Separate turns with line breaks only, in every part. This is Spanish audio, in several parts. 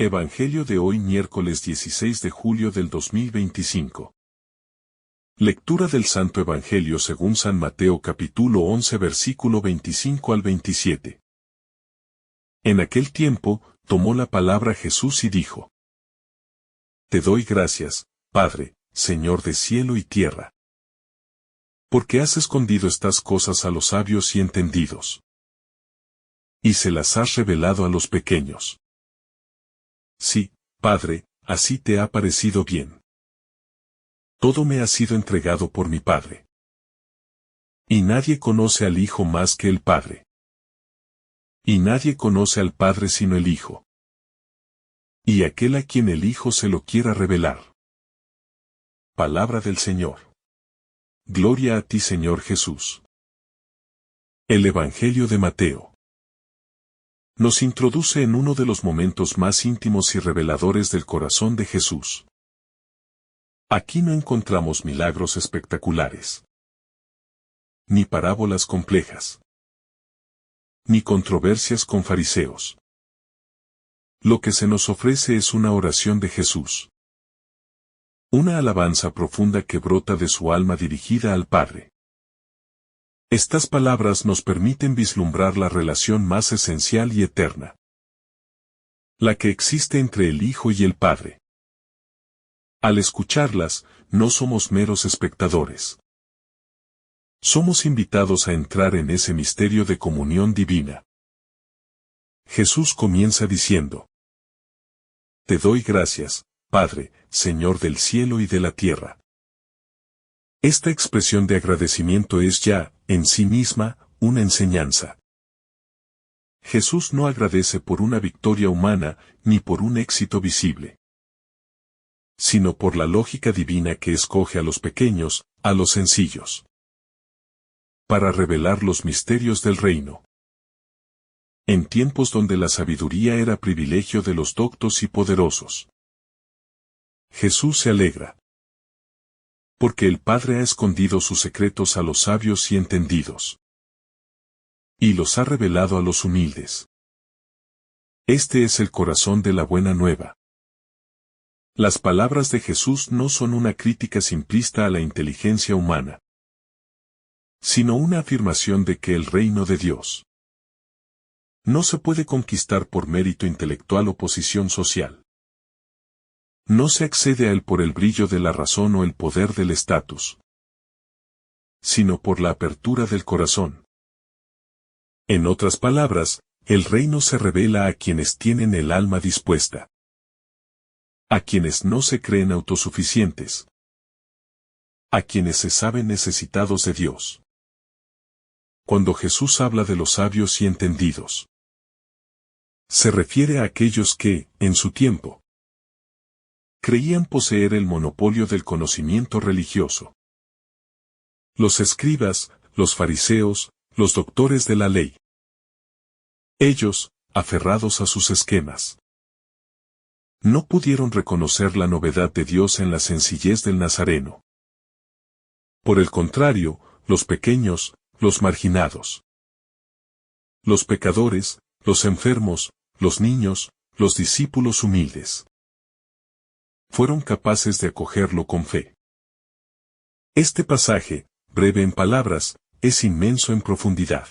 Evangelio de hoy miércoles 16 de julio del 2025. Lectura del Santo Evangelio según San Mateo capítulo 11 versículo 25 al 27. En aquel tiempo, tomó la palabra Jesús y dijo: Te doy gracias, Padre, Señor de cielo y tierra, porque has escondido estas cosas a los sabios y entendidos, y se las has revelado a los pequeños. Sí, Padre, así te ha parecido bien. Todo me ha sido entregado por mi Padre. Y nadie conoce al Hijo más que el Padre. Y nadie conoce al Padre sino el Hijo. Y aquel a quien el Hijo se lo quiera revelar. Palabra del Señor. Gloria a ti, Señor Jesús. El Evangelio de Mateo nos introduce en uno de los momentos más íntimos y reveladores del corazón de Jesús. Aquí no encontramos milagros espectaculares, ni parábolas complejas, ni controversias con fariseos. Lo que se nos ofrece es una oración de Jesús. Una alabanza profunda que brota de su alma dirigida al Padre. Estas palabras nos permiten vislumbrar la relación más esencial y eterna, la que existe entre el Hijo y el Padre. Al escucharlas, no somos meros espectadores. Somos invitados a entrar en ese misterio de comunión divina. Jesús comienza diciendo: Te doy gracias, Padre, Señor del cielo y de la tierra. Esta expresión de agradecimiento es ya, en sí misma, una enseñanza. Jesús no agradece por una victoria humana, ni por un éxito visible, sino por la lógica divina que escoge a los pequeños, a los sencillos, para revelar los misterios del reino. En tiempos donde la sabiduría era privilegio de los doctos y poderosos, Jesús se alegra, porque el Padre ha escondido sus secretos a los sabios y entendidos, y los ha revelado a los humildes. Este es el corazón de la buena nueva. Las palabras de Jesús no son una crítica simplista a la inteligencia humana, sino una afirmación de que el reino de Dios no se puede conquistar por mérito intelectual o posición social. No se accede a él por el brillo de la razón o el poder del estatus, sino por la apertura del corazón. En otras palabras, el reino se revela a quienes tienen el alma dispuesta, a quienes no se creen autosuficientes, a quienes se saben necesitados de Dios. Cuando Jesús habla de los sabios y entendidos, se refiere a aquellos que, en su tiempo, creían poseer el monopolio del conocimiento religioso. Los escribas, los fariseos, los doctores de la ley. Ellos, aferrados a sus esquemas, no pudieron reconocer la novedad de Dios en la sencillez del Nazareno. Por el contrario, los pequeños, los marginados, los pecadores, los enfermos, los niños, los discípulos humildes, fueron capaces de acogerlo con fe. Este pasaje, breve en palabras, es inmenso en profundidad.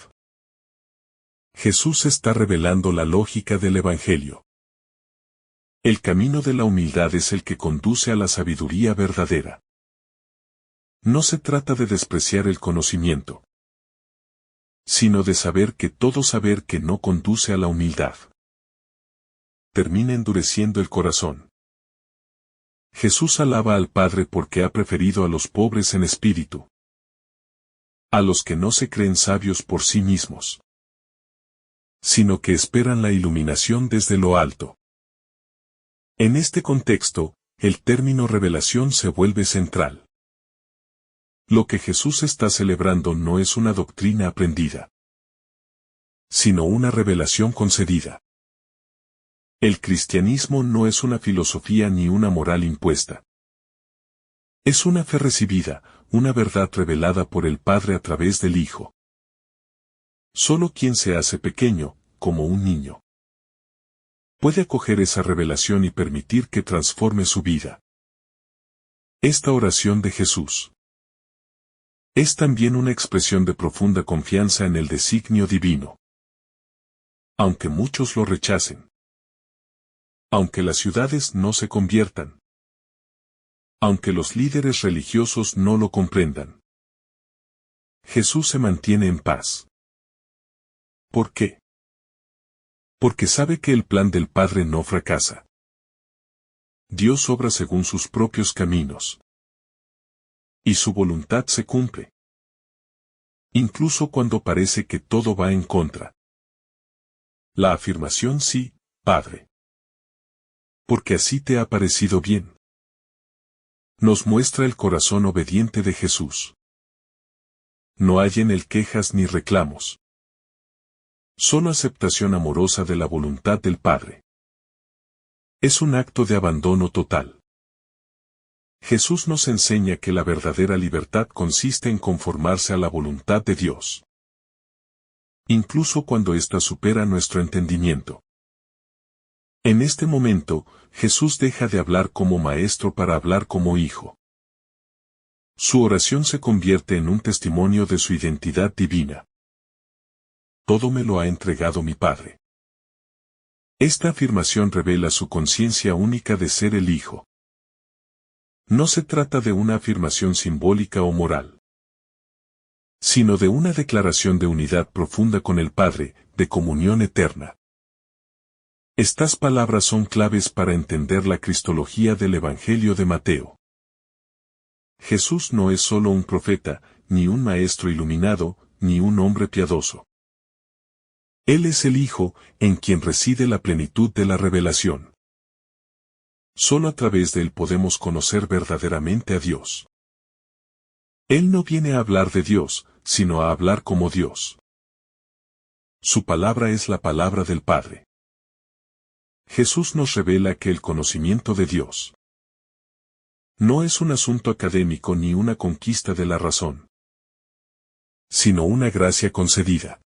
Jesús está revelando la lógica del Evangelio. El camino de la humildad es el que conduce a la sabiduría verdadera. No se trata de despreciar el conocimiento, sino de saber que todo saber que no conduce a la humildad termina endureciendo el corazón. Jesús alaba al Padre porque ha preferido a los pobres en espíritu, a los que no se creen sabios por sí mismos, sino que esperan la iluminación desde lo alto. En este contexto, el término revelación se vuelve central. Lo que Jesús está celebrando no es una doctrina aprendida, sino una revelación concedida. El cristianismo no es una filosofía ni una moral impuesta. Es una fe recibida, una verdad revelada por el Padre a través del Hijo. Solo quien se hace pequeño, como un niño, puede acoger esa revelación y permitir que transforme su vida. Esta oración de Jesús es también una expresión de profunda confianza en el designio divino. Aunque muchos lo rechacen, aunque las ciudades no se conviertan, aunque los líderes religiosos no lo comprendan, Jesús se mantiene en paz. ¿Por qué? Porque sabe que el plan del Padre no fracasa. Dios obra según sus propios caminos. Y su voluntad se cumple. Incluso cuando parece que todo va en contra. La afirmación sí, Padre. Porque así te ha parecido bien. Nos muestra el corazón obediente de Jesús. No hay en él quejas ni reclamos. Solo aceptación amorosa de la voluntad del Padre. Es un acto de abandono total. Jesús nos enseña que la verdadera libertad consiste en conformarse a la voluntad de Dios. Incluso cuando ésta supera nuestro entendimiento. En este momento, Jesús deja de hablar como maestro para hablar como hijo. Su oración se convierte en un testimonio de su identidad divina. Todo me lo ha entregado mi Padre. Esta afirmación revela su conciencia única de ser el Hijo. No se trata de una afirmación simbólica o moral, sino de una declaración de unidad profunda con el Padre, de comunión eterna. Estas palabras son claves para entender la cristología del Evangelio de Mateo. Jesús no es solo un profeta, ni un maestro iluminado, ni un hombre piadoso. Él es el Hijo, en quien reside la plenitud de la revelación. Solo a través de él podemos conocer verdaderamente a Dios. Él no viene a hablar de Dios, sino a hablar como Dios. Su palabra es la palabra del Padre. Jesús nos revela que el conocimiento de Dios no es un asunto académico ni una conquista de la razón, sino una gracia concedida.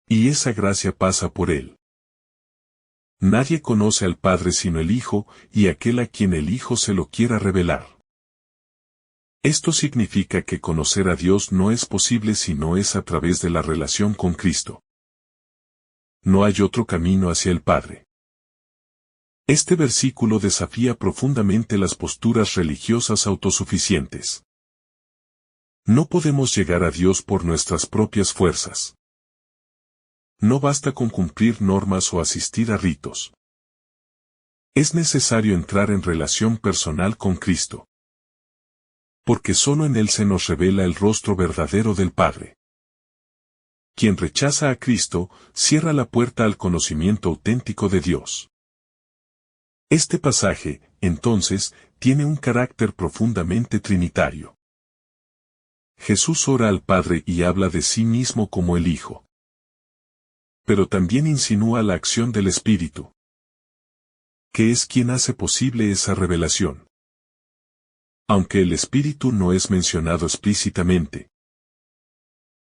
Y esa gracia pasa por él. Nadie conoce al Padre sino el Hijo, y aquel a quien el Hijo se lo quiera revelar. Esto significa que conocer a Dios no es posible si no es a través de la relación con Cristo. No hay otro camino hacia el Padre. Este versículo desafía profundamente las posturas religiosas autosuficientes. No podemos llegar a Dios por nuestras propias fuerzas. No basta con cumplir normas o asistir a ritos. Es necesario entrar en relación personal con Cristo. Porque solo en Él se nos revela el rostro verdadero del Padre. Quien rechaza a Cristo, cierra la puerta al conocimiento auténtico de Dios. Este pasaje, entonces, tiene un carácter profundamente trinitario. Jesús ora al Padre y habla de sí mismo como el Hijo. Pero también insinúa la acción del Espíritu, que es quien hace posible esa revelación. Aunque el Espíritu no es mencionado explícitamente,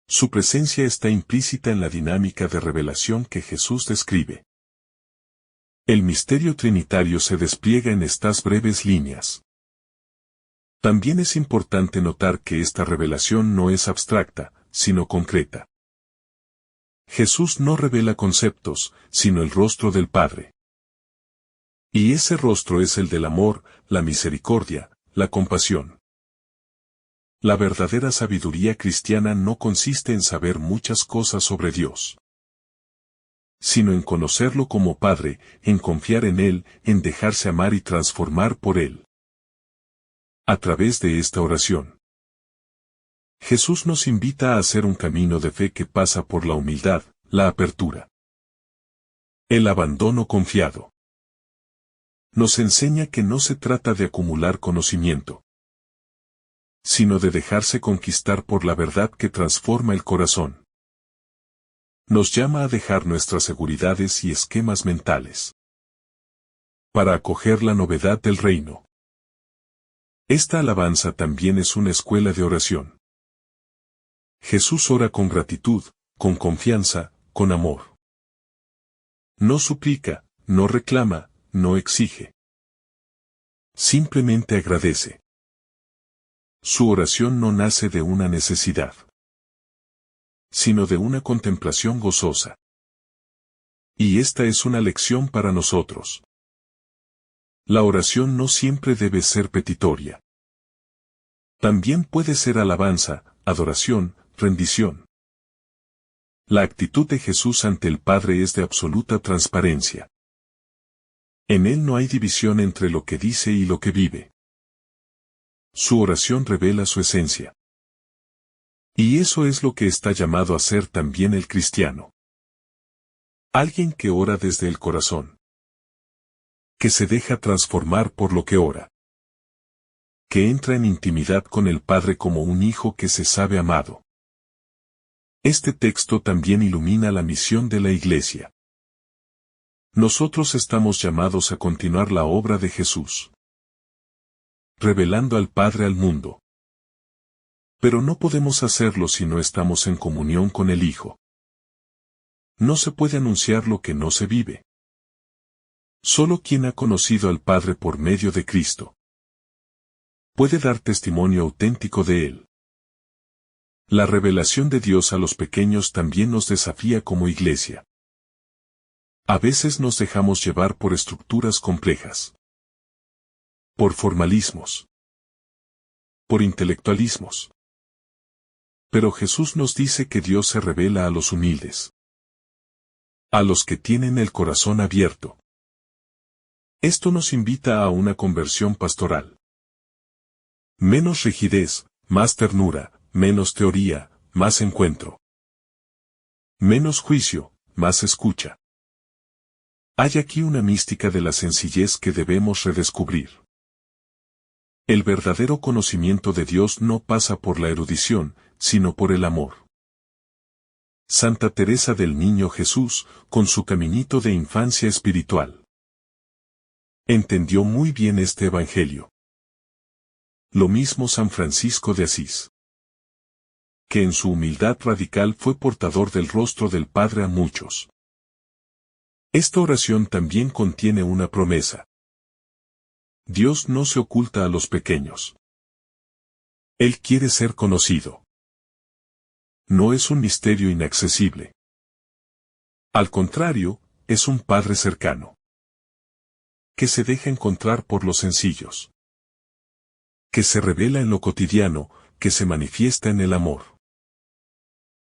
su presencia está implícita en la dinámica de revelación que Jesús describe. El misterio trinitario se despliega en estas breves líneas. También es importante notar que esta revelación no es abstracta, sino concreta. Jesús no revela conceptos, sino el rostro del Padre. Y ese rostro es el del amor, la misericordia, la compasión. La verdadera sabiduría cristiana no consiste en saber muchas cosas sobre Dios, sino en conocerlo como Padre, en confiar en Él, en dejarse amar y transformar por Él. A través de esta oración, Jesús nos invita a hacer un camino de fe que pasa por la humildad, la apertura, el abandono confiado. Nos enseña que no se trata de acumular conocimiento, sino de dejarse conquistar por la verdad que transforma el corazón. Nos llama a dejar nuestras seguridades y esquemas mentales para acoger la novedad del reino. Esta alabanza también es una escuela de oración. Jesús ora con gratitud, con confianza, con amor. No suplica, no reclama, no exige. Simplemente agradece. Su oración no nace de una necesidad, sino de una contemplación gozosa. Y esta es una lección para nosotros. La oración no siempre debe ser petitoria. También puede ser alabanza, adoración, rendición. La actitud de Jesús ante el Padre es de absoluta transparencia. En él no hay división entre lo que dice y lo que vive. Su oración revela su esencia. Y eso es lo que está llamado a ser también el cristiano. Alguien que ora desde el corazón. Que se deja transformar por lo que ora. Que entra en intimidad con el Padre como un hijo que se sabe amado. Este texto también ilumina la misión de la Iglesia. Nosotros estamos llamados a continuar la obra de Jesús, revelando al Padre al mundo. Pero no podemos hacerlo si no estamos en comunión con el Hijo. No se puede anunciar lo que no se vive. Solo quien ha conocido al Padre por medio de Cristo puede dar testimonio auténtico de Él. La revelación de Dios a los pequeños también nos desafía como Iglesia. A veces nos dejamos llevar por estructuras complejas, por formalismos, por intelectualismos. Pero Jesús nos dice que Dios se revela a los humildes, a los que tienen el corazón abierto. Esto nos invita a una conversión pastoral. Menos rigidez, más ternura, menos teoría, más encuentro. Menos juicio, más escucha. Hay aquí una mística de la sencillez que debemos redescubrir. El verdadero conocimiento de Dios no pasa por la erudición, sino por el amor. Santa Teresa del Niño Jesús, con su caminito de infancia espiritual, entendió muy bien este evangelio. Lo mismo San Francisco de Asís, que en su humildad radical fue portador del rostro del Padre a muchos. Esta oración también contiene una promesa. Dios no se oculta a los pequeños. Él quiere ser conocido. No es un misterio inaccesible. Al contrario, es un Padre cercano, que se deja encontrar por los sencillos, que se revela en lo cotidiano, que se manifiesta en el amor.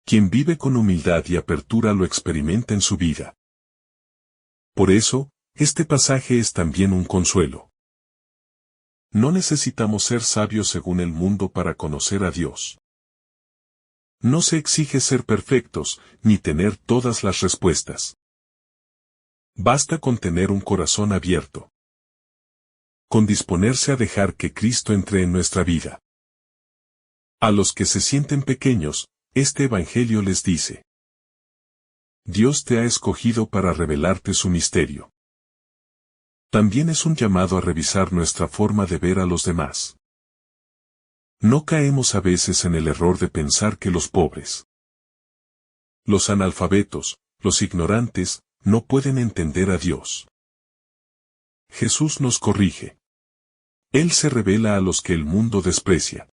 Quien vive con humildad y apertura lo experimenta en su vida. Por eso, este pasaje es también un consuelo. No necesitamos ser sabios según el mundo para conocer a Dios. No se exige ser perfectos, ni tener todas las respuestas. Basta con tener un corazón abierto, con disponerse a dejar que Cristo entre en nuestra vida. A los que se sienten pequeños, este Evangelio les dice: Dios te ha escogido para revelarte su misterio. También es un llamado a revisar nuestra forma de ver a los demás. No caemos a veces en el error de pensar que los pobres, los analfabetos, los ignorantes, no pueden entender a Dios. Jesús nos corrige. Él se revela a los que el mundo desprecia.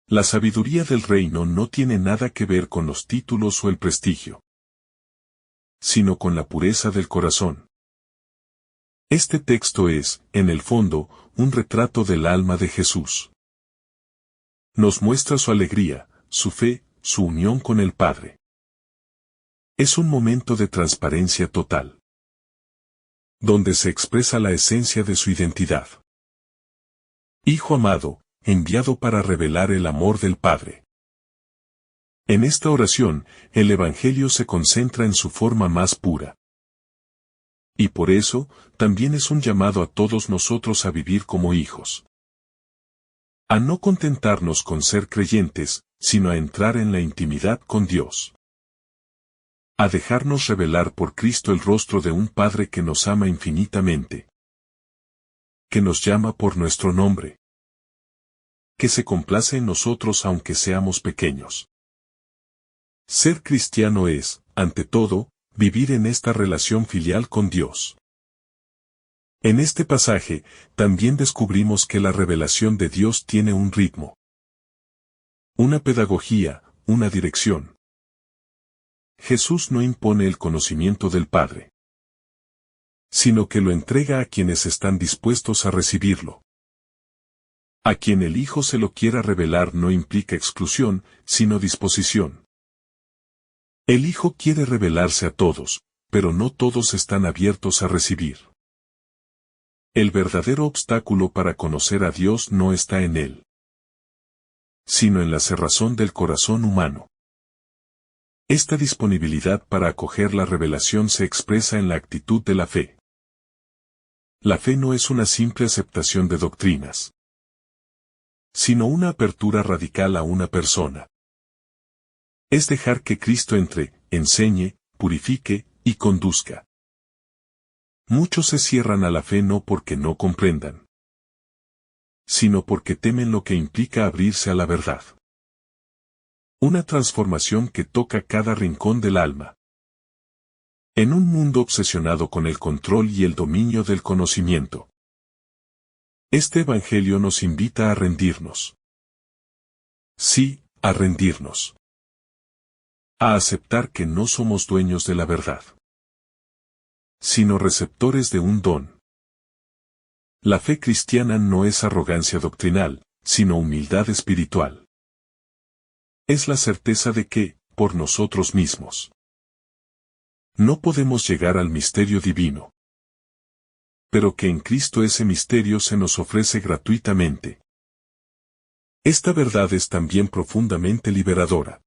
La sabiduría del reino no tiene nada que ver con los títulos o el prestigio, sino con la pureza del corazón. Este texto es, en el fondo, un retrato del alma de Jesús. Nos muestra su alegría, su fe, su unión con el Padre. Es un momento de transparencia total, donde se expresa la esencia de su identidad. Hijo amado, enviado para revelar el amor del Padre. En esta oración, el Evangelio se concentra en su forma más pura. Y por eso, también es un llamado a todos nosotros a vivir como hijos. A no contentarnos con ser creyentes, sino a entrar en la intimidad con Dios. A dejarnos revelar por Cristo el rostro de un Padre que nos ama infinitamente, que nos llama por nuestro nombre, que se complace en nosotros aunque seamos pequeños. Ser cristiano es, ante todo, vivir en esta relación filial con Dios. En este pasaje, también descubrimos que la revelación de Dios tiene un ritmo, una pedagogía, una dirección. Jesús no impone el conocimiento del Padre, sino que lo entrega a quienes están dispuestos a recibirlo. A quien el Hijo se lo quiera revelar no implica exclusión, sino disposición. El Hijo quiere revelarse a todos, pero no todos están abiertos a recibir. El verdadero obstáculo para conocer a Dios no está en Él, sino en la cerrazón del corazón humano. Esta disponibilidad para acoger la revelación se expresa en la actitud de la fe. La fe no es una simple aceptación de doctrinas, sino una apertura radical a una persona. Es dejar que Cristo entre, enseñe, purifique y conduzca. Muchos se cierran a la fe no porque no comprendan, sino porque temen lo que implica abrirse a la verdad. Una transformación que toca cada rincón del alma. En un mundo obsesionado con el control y el dominio del conocimiento, este Evangelio nos invita a rendirnos. Sí, a rendirnos. A aceptar que no somos dueños de la verdad, sino receptores de un don. La fe cristiana no es arrogancia doctrinal, sino humildad espiritual. Es la certeza de que, por nosotros mismos, no podemos llegar al misterio divino, pero que en Cristo ese misterio se nos ofrece gratuitamente. Esta verdad es también profundamente liberadora.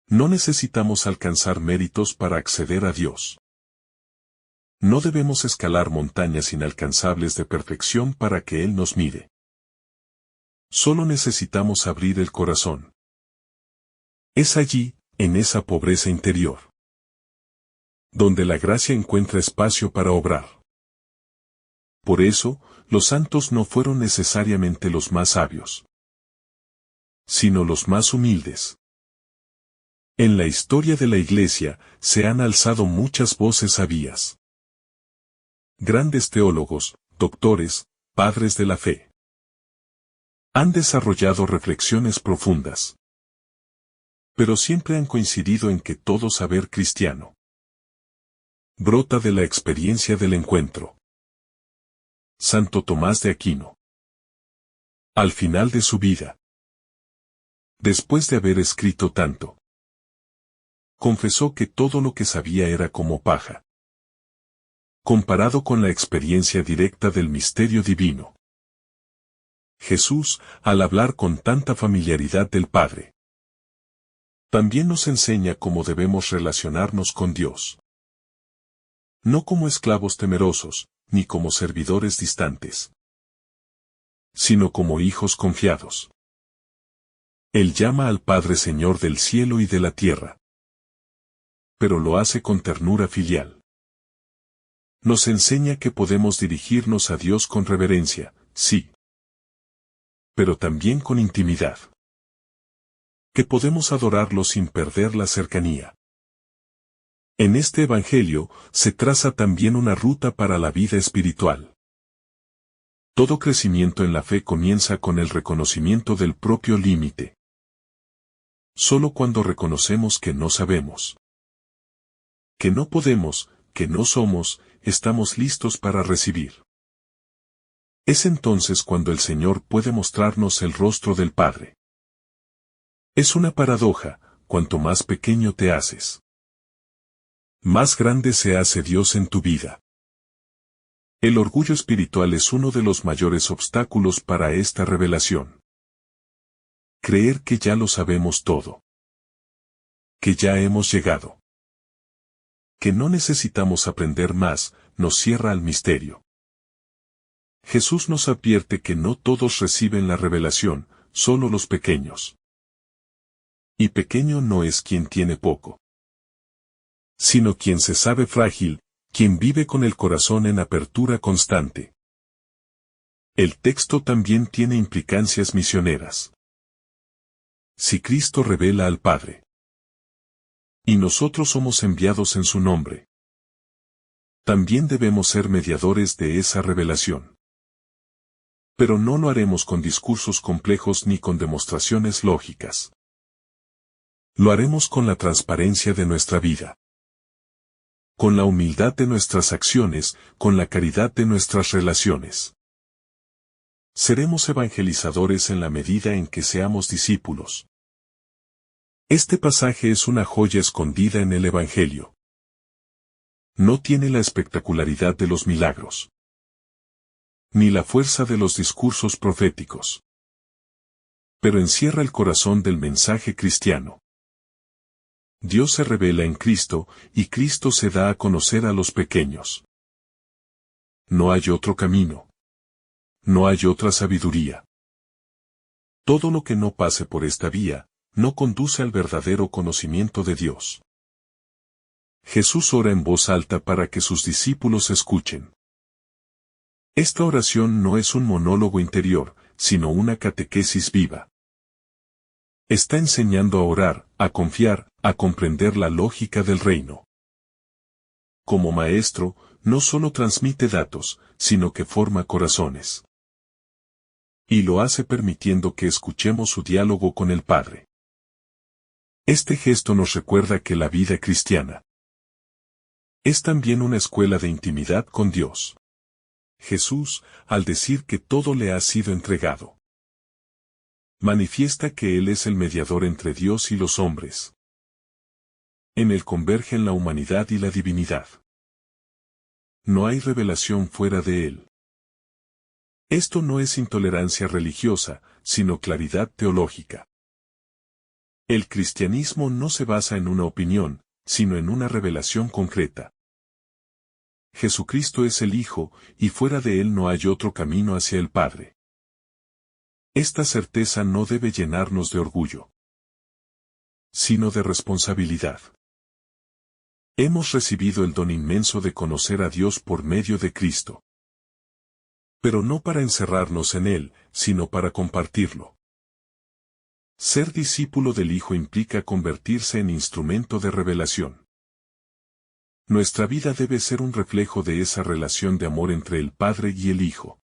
No necesitamos alcanzar méritos para acceder a Dios. No debemos escalar montañas inalcanzables de perfección para que Él nos mire. Solo necesitamos abrir el corazón. Es allí, en esa pobreza interior, donde la gracia encuentra espacio para obrar. Por eso, los santos no fueron necesariamente los más sabios, sino los más humildes. En la historia de la Iglesia, se han alzado muchas voces sabias. Grandes teólogos, doctores, padres de la fe. Han desarrollado reflexiones profundas. Pero siempre han coincidido en que todo saber cristiano brota de la experiencia del encuentro. Santo Tomás de Aquino. Al final de su vida, después de haber escrito tanto, confesó que todo lo que sabía era como paja, comparado con la experiencia directa del misterio divino. Jesús, al hablar con tanta familiaridad del Padre, también nos enseña cómo debemos relacionarnos con Dios. No como esclavos temerosos, ni como servidores distantes, sino como hijos confiados. Él llama al Padre Señor del cielo y de la tierra, pero lo hace con ternura filial. Nos enseña que podemos dirigirnos a Dios con reverencia, sí, pero también con intimidad. Que podemos adorarlo sin perder la cercanía. En este Evangelio, se traza también una ruta para la vida espiritual. Todo crecimiento en la fe comienza con el reconocimiento del propio límite. Solo cuando reconocemos que no sabemos, que no podemos, que no somos, estamos listos para recibir. Es entonces cuando el Señor puede mostrarnos el rostro del Padre. Es una paradoja, cuanto más pequeño te haces, más grande se hace Dios en tu vida. El orgullo espiritual es uno de los mayores obstáculos para esta revelación. Creer que ya lo sabemos todo, que ya hemos llegado, que no necesitamos aprender más, nos cierra al misterio. Jesús nos advierte que no todos reciben la revelación, solo los pequeños. Y pequeño no es quien tiene poco, sino quien se sabe frágil, quien vive con el corazón en apertura constante. El texto también tiene implicancias misioneras. Si Cristo revela al Padre, Y nosotros somos enviados en su nombre. También debemos ser mediadores de esa revelación. Pero no lo haremos con discursos complejos ni con demostraciones lógicas. Lo haremos con la transparencia de nuestra vida, con la humildad de nuestras acciones, con la caridad de nuestras relaciones. Seremos evangelizadores en la medida en que seamos discípulos. Este pasaje es una joya escondida en el Evangelio. No tiene la espectacularidad de los milagros, ni la fuerza de los discursos proféticos, pero encierra el corazón del mensaje cristiano. Dios se revela en Cristo, y Cristo se da a conocer a los pequeños. No hay otro camino. No hay otra sabiduría. Todo lo que no pase por esta vía, no conduce al verdadero conocimiento de Dios. Jesús ora en voz alta para que sus discípulos escuchen. Esta oración no es un monólogo interior, sino una catequesis viva. Está enseñando a orar, a confiar, a comprender la lógica del reino. Como maestro, no solo transmite datos, sino que forma corazones. Y lo hace permitiendo que escuchemos su diálogo con el Padre. Este gesto nos recuerda que la vida cristiana es también una escuela de intimidad con Dios. Jesús, al decir que todo le ha sido entregado, manifiesta que Él es el mediador entre Dios y los hombres. En Él convergen la humanidad y la divinidad. No hay revelación fuera de Él. Esto no es intolerancia religiosa, sino claridad teológica. El cristianismo no se basa en una opinión, sino en una revelación concreta. Jesucristo es el Hijo, y fuera de Él no hay otro camino hacia el Padre. Esta certeza no debe llenarnos de orgullo, sino de responsabilidad. Hemos recibido el don inmenso de conocer a Dios por medio de Cristo. Pero no para encerrarnos en Él, sino para compartirlo. Ser discípulo del Hijo implica convertirse en instrumento de revelación. Nuestra vida debe ser un reflejo de esa relación de amor entre el Padre y el Hijo.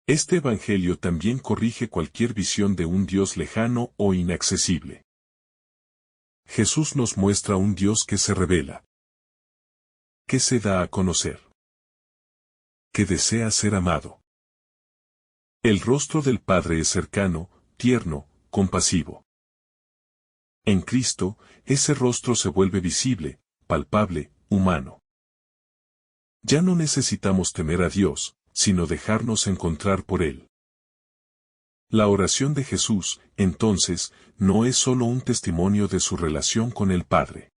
Este Evangelio también corrige cualquier visión de un Dios lejano o inaccesible. Jesús nos muestra un Dios que se revela, que se da a conocer, que desea ser amado. El rostro del Padre es cercano, tierno, compasivo. En Cristo, ese rostro se vuelve visible, palpable, humano. Ya no necesitamos temer a Dios, sino dejarnos encontrar por Él. La oración de Jesús, entonces, no es solo un testimonio de su relación con el Padre,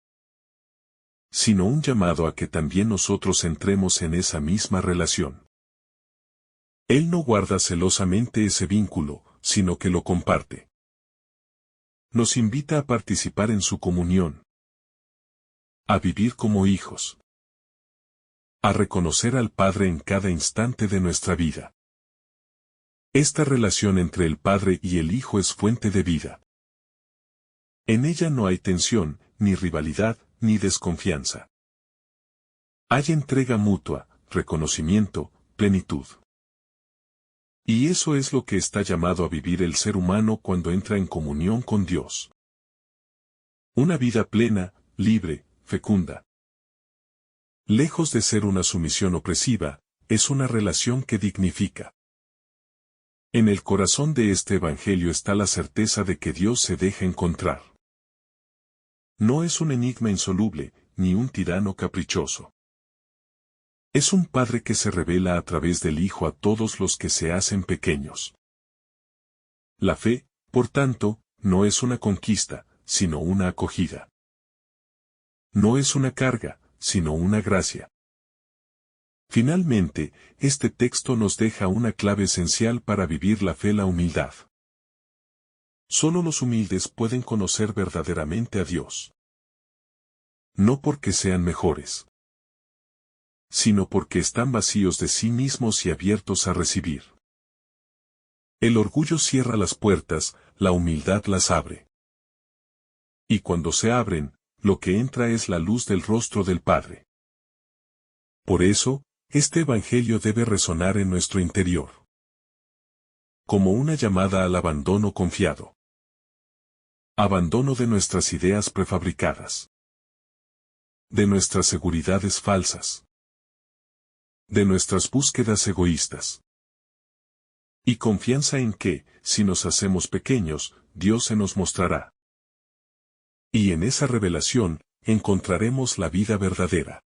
sino un llamado a que también nosotros entremos en esa misma relación. Él no guarda celosamente ese vínculo, sino que lo comparte. Nos invita a participar en su comunión, a vivir como hijos, a reconocer al Padre en cada instante de nuestra vida. Esta relación entre el Padre y el Hijo es fuente de vida. En ella no hay tensión, ni rivalidad, ni desconfianza. Hay entrega mutua, reconocimiento, plenitud. Y eso es lo que está llamado a vivir el ser humano cuando entra en comunión con Dios. Una vida plena, libre, fecunda. Lejos de ser una sumisión opresiva, es una relación que dignifica. En el corazón de este Evangelio está la certeza de que Dios se deja encontrar. No es un enigma insoluble, ni un tirano caprichoso. Es un Padre que se revela a través del Hijo a todos los que se hacen pequeños. La fe, por tanto, no es una conquista, sino una acogida. No es una carga, sino una gracia. Finalmente, este texto nos deja una clave esencial para vivir la fe: la humildad. Solo los humildes pueden conocer verdaderamente a Dios. No porque sean mejores, sino porque están vacíos de sí mismos y abiertos a recibir. El orgullo cierra las puertas, la humildad las abre. Y cuando se abren, lo que entra es la luz del rostro del Padre. Por eso, este Evangelio debe resonar en nuestro interior. Como una llamada al abandono confiado. Abandono de nuestras ideas prefabricadas. De nuestras seguridades falsas. De nuestras búsquedas egoístas. Y confianza en que, si nos hacemos pequeños, Dios se nos mostrará. Y en esa revelación, encontraremos la vida verdadera.